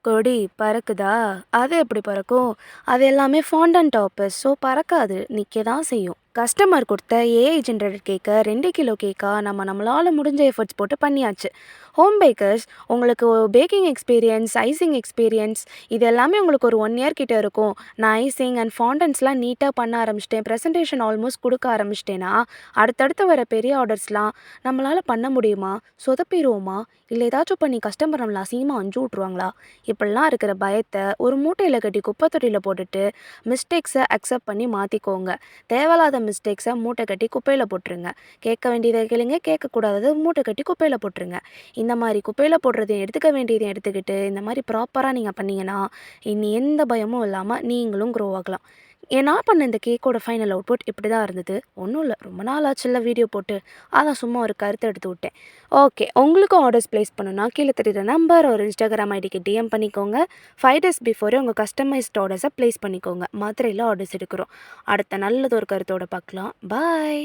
கொடி பறக்குதா? அது எப்படி பறக்கும்? அது எல்லாமே ஃபாண்டன்ட் டாப்பர்ஸ். ஸோ பறக்காது. நிக்க தான் செய்யும். கஸ்டமர் கொடுத்த ஏஐ ஜெனரேட்டட் கேக்க 2 கிலோ கேக்கா நம்மளால முடிஞ்ச எஃபர்ட்ஸ் போட்டு பண்ணியாச்சு. ஹோம் பேக்கர்ஸ் உங்களுக்கு பேக்கிங் எக்ஸ்பீரியன்ஸ், ஐசிங் எக்ஸ்பீரியன்ஸ் இது எல்லாமே உங்களுக்கு ஒரு 1 இயர் கிட்ட இருக்கும். நான் ஐசிங் அண்ட் ஃபாண்டன்ட்ஸ்லாம் நீட்டா பண்ண ஆரம்பிச்சிட்டேன். ப்ரெசன்டேஷன் ஆல்மோஸ்ட் குடுக்க ஆரம்பிச்சிட்டேன்னா, அடுத்தடுத்து வர பெரிய ஆர்டர்ஸ்லாம் நம்மளால பண்ண முடியுமா? சொதப்பிருவோமா? இல்ல ஏதாச்சும் பண்ணி கஸ்டமர் நம்மள அசிங்கமா அனுப்பிச்சு விட்டுருவாங்களா? இப்படிலாம் இருக்கிற பயத்த ஒரு மூட்டையில கட்டி குப்பை தொட்டியில போட்டுட்டு மிஸ்டேக்ஸை அக்செப்ட் பண்ணி மாற்றிக்கோங்க. தேவையில்லாத மிஸ்டேக்ஸை மூட்டை கட்டி குப்பையில் போட்டுருங்க. கேட்க வேண்டியதை கேளுங்க, கேட்கக்கூடாதது மூட்டை கட்டி குப்பையில் போட்டுருங்க. இந்த மாதிரி குப்பையில் போடுறதையும் எடுத்துக்க வேண்டியதையும் எடுத்துக்கிட்டு இந்த மாதிரி ப்ராப்பராக நீங்கள் பண்ணீங்கன்னா இனி எந்த பயமும் இல்லாமல் நீங்களும் க்ரோ ஆகலாம். நான் பண்ண இந்த கேக்கோட ஃபைனல் அவுட்புட் இப்படி தான் இருந்தது. ஒன்றும் இல்லை, ரொம்ப நாள் ஆச்சுல்ல வீடியோ போட்டு, அதான் சும்மா ஒரு கருத்தை எடுத்து விட்டேன். ஓகே, உங்களுக்கும் ஆர்டர்ஸ் ப்ளேஸ் பண்ணணும்னா கீழே தெரியுற நம்பர் ஒரு இன்ஸ்டாகிராம் ஐடிக்கு டிஎம் பண்ணிக்கோங்க. 5 டேஸ் பிஃபோரே உங்கள் கஸ்டமைஸ்ட் ஆர்டர்ஸை ப்ளேஸ் பண்ணிக்கோங்க. மதுரையில் ஆர்டர்ஸ் எடுக்கிறோம். அடுத்த நல்லது ஒரு கருத்தோட பார்க்கலாம். பாய்.